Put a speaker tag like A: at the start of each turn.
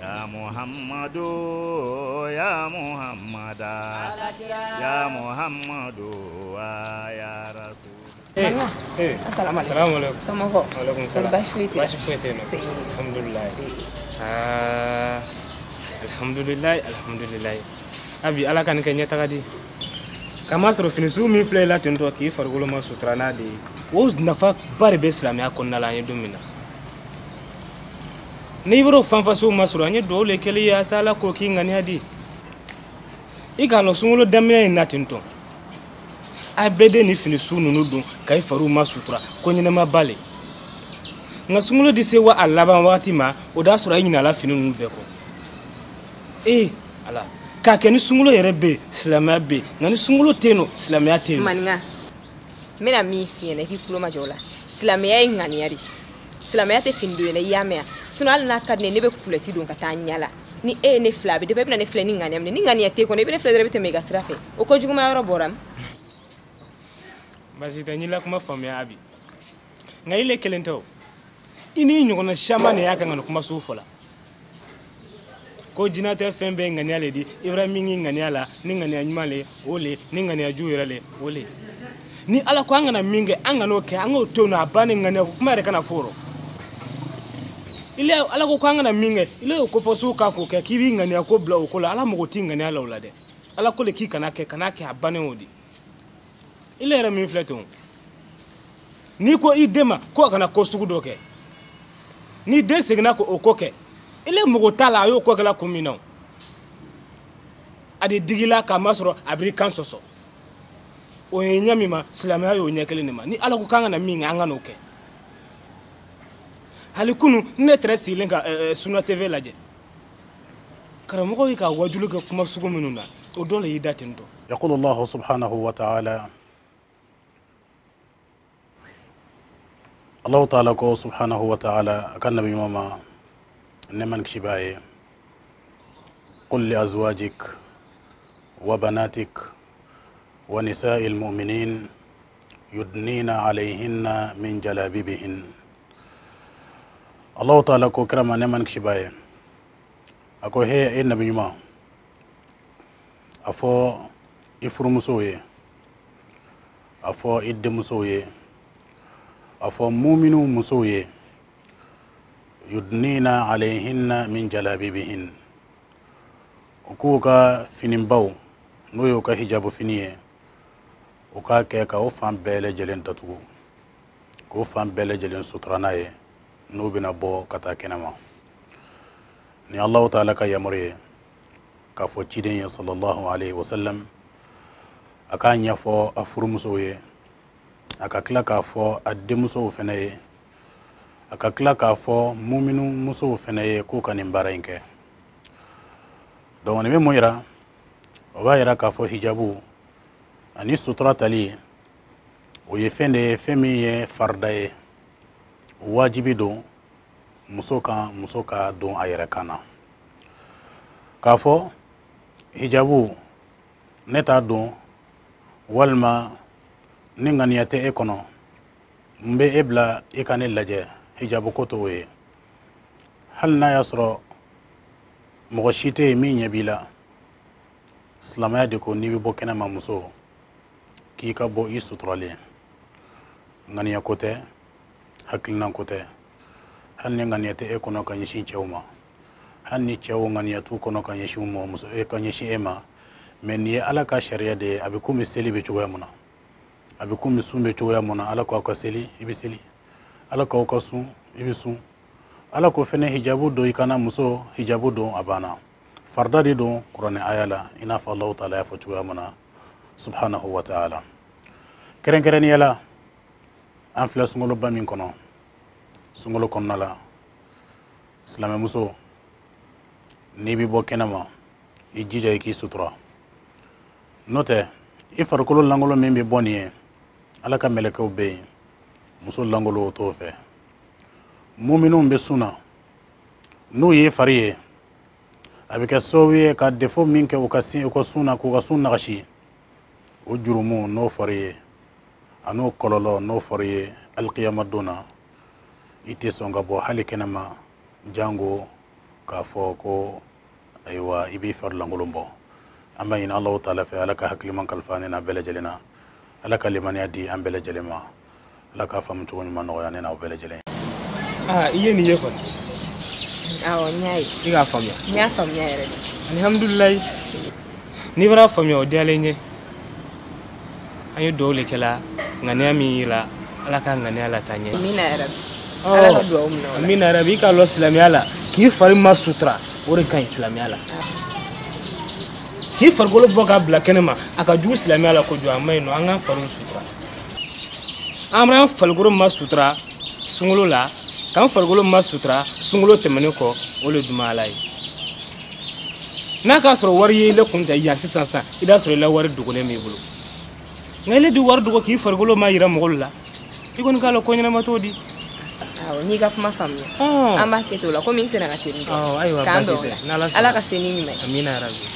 A: Ya Muhammadu ya Muhammada ya Muhammadu ya Rasul.
B: Assalamualaikum.
C: Sama kok.
B: Waalaikumsalam.
C: Bashi
B: fete no. Alhamdulillah. Alhamdulillah. Abi ala kan kenya tagadi. Kama soro fini su min filɛ la ten tɔ k'i farikolo ma sutura n'a de ye o nafa ba de bɛ silamɛya kɔnɔna la an ye don min na n'i bɔra o fanfasiw ma sɔrɔ an ye dugawu le kɛli ye asa ala k'o k'i ŋaniya di i k'a lɔn sunkalo daminɛ in na ten tɔ a bɛɛ de ni fini su ninnu don ka i fariw ma sutura ko ɲɛnɛma ba le nka sunkalo di se wa a laban wagati ma o d'a sɔrɔ i ɲinala fini ninnu bɛɛ kɔ ala k'a kɛ ni sunkalo yɛrɛ bɛ yen silamɛya bɛ yen nka ni sunkalo tɛ yen nɔ silamɛya tɛ yen nɔ.
C: Maninka n bɛna min f'i ɲɛna i k'i tulo majɔ o la silamɛya ye ŋaniya de silamɛya tɛ fini don yɛrɛ i y'a mɛn yan sinɔn hali n'a ka di ne bɛ kulɛti don ka taa ɲala ni e ye ne filɛ a bɛ dɛbɛ bɛna ne filɛ ni ŋaniya minɛ ni ŋaniya tɛ kɔnɔ i bɛ ne filɛ dɔrɔn i bɛ tɛmɛ i ka sira fɛ o ko juguma yɔrɔ bɔra min.
B: Basi tɛ n y'i kuma faamuya abi nka i le kelen tɛ o i n'i ɲɔgɔnna caman de y'a kan ka nin kuma sugu fɔ la ko jinɛ tɛ fɛn bɛɛ ŋaniya le di Ibrahima min ŋaniya la ni ŋaniya ɲuman le o le ni ŋaniya jugu yɛrɛ le o le ni ala ko an kana min kɛ an kan'o kɛ an k'o to yen nɔ a bannen ŋaniya ko kuma yɛrɛ kana fɔ o rɔ ala ko an kana min kɛ ile y'o kofɔ sugu k'a k'o kɛ k'i b'i ŋaniya ko bila o ko la ala mago t'i ŋaniya la o la dɛ ala ko le k'i kana kɛ a bannen o di ile yɛrɛ min filɛ ten n'i ko i den ma ko a kana ko sugu dɔ kɛ ni den seginna k'o ko kɛ ile mɔgɔ t'a la a y'o ko kɛla kun min na a de digila k'a ma sɔrɔ a b'i kan sɔsɔ o ye ɲɛ min ma silamɛya y'o ɲɛ kelen de ma ni ala ko k'an kana min kɛ an ka n'o kɛ hali kunu ne tɛrɛ sigilen ka Sunna TV lajɛ karamɔgɔ yi ka wajulu kɛ kuma sugu minnu na o dɔ le y'i da ten tɔ.
D: يقول الله سبحانه وتعالى الله تعالى كو سبحانه وتعالى كان نبي ماما نمن كشباي قل لأزواجك وبناتك ونساء المؤمنين يدنين عليهن من جلابيبهن الله تعالى كو كرم نمن كشباي أكو هي النبي ماما أفو ifuru muso ye a fɔ i denmuso ye a fɔ muminu muso ye yudnina alayhinna min jalabibihin o k'u ka finibaw n'o y'u ka hijabu fini ye o k'a kɛ ka o fan bɛɛ lajɛlen datugu k'o fan bɛɛ lajɛlen sutura n'a ye n'u bɛna bɔ ka taa kɛnɛma ni Allahu Ta'ala ka yamaru ye k'a fɔ ciden ye sallallahu alayhi wa sallam a k'a ɲɛfɔ a furumusow ye a ka tila k'a fɔ a denmusow fana ye a ka tila k'a fɔ muminu musow fana ye k'u ka nin baara in kɛ donc nin bɛ mun yira o b'a yira k'a fɔ hijabu ani sutura tali o ye fɛn de ye fɛn min ye farida ye wajibi don muso ka don a yɛrɛ kan na k'a fɔ hijabu ne t'a don walima ni ŋaniya tɛ e kɔnɔ n bɛ e bila e ka ne lajɛ hijabu ko t'o ye hali n'a y'a sɔrɔ mɔgɔ si tɛ yen min ɲɛ b'i la silamɛya de ko n'i bɛ bɔ kɛnɛma muso k'i ka bɔ i suturalen ŋaniya ko tɛ hakilina ko tɛ hali ni ŋaniya tɛ e kɔnɔ ka ɲɛsin cɛw ma hali ni cɛw ŋaniya t'u kɔnɔ ka ɲɛsin e ma mais nin ye ala ka sariya de ye a bɛ komi seli bɛ cogoya mun na a bɛ komi sun bɛ cogoya mun na ala ko aw ka seli i bɛ seli ala ko aw ka sun i bɛ sun ala ko fɛnɛ hijabu don i kana muso hijabu don a banna farida de don kuranɛ aya la i n'a fɔ Allahu Ta'ala y'a fɔ cogoya mun na subhanahu wa ta'ala kɛrɛnkɛrɛnnenya la an filɛ sunkaloba min kɔnɔ sunkalo kɔnɔna la silamɛmuso n'i bɛ bɔ kɛnɛma i jija i k'i sutura n'o tɛ i farikolo langolo min bɛ bɔ nin ye ala ka mɛlɛkɛw bɛ yen muso langolo o t'o fɛ muminunw bɛ sun na n'u ye fari ye a bɛ kɛ sababu ye ka defo min kɛ u ka sun na k'u ka sun nagasi o jurumu n'o fari ye a n'o kɔlɔlɔ n'o fari ye alikiyama don na i tɛ sɔn ka bɔ hali kɛnɛma jango k'a fɔ ko ayiwa i b'i fari lankolon bɔ an bɛ ɲini Alahu Taala fɛ Ala ka hakiliman kalifa ne n'a bɛɛ lajɛlen na Ala ka limaniya di an bɛɛ lajɛlen ma Ala k'a faamu cogo ɲuman nɔgɔya ne n'aw bɛɛ lajɛlen
B: i ye nin ye kɔni
C: awɔ n y'a ye
B: i k'a faamuya
C: n y'a faamuya yɛrɛ de
B: alihamudulilayi n'i bɛra faamuya o diyalen n ye an ye duwawu le kɛla ŋaniya min yira Ala ka ŋaniya lataa ɲɛ
C: amina yɛrɛ Ala ka duwawu minɛ o la
B: amina yɛrɛ i k'a lɔn silamɛya la k'i fari ma sutura o de ka ɲi silamɛya la k'i farikolo bɔ k'a bila kɛnɛ ma a ka jugu silamɛya la kojugu a ma ɲi nɔ an k'an fariw sutura an b'an farikolo ma sutura sunkalo la k'an farikolo ma sutura sunkalo tɛmɛnen kɔ o le duma Ala ye n'a k'a sɔrɔ wari ye i la kun tɛ yan sisan i b'a sɔrɔ i la wari dogolen b'i bolo nka i le di wari dogo k'i farikolo ma yira mɔgɔw la i kɔni k'a lɔn ko ɲɛnama t'o di
C: awɔ n y'i ka kuma faamuya an b'a kɛ ten o la komi n sera ka teli k'an bɛn o la Ala ka se ni ɲuman ye
B: amina yarabi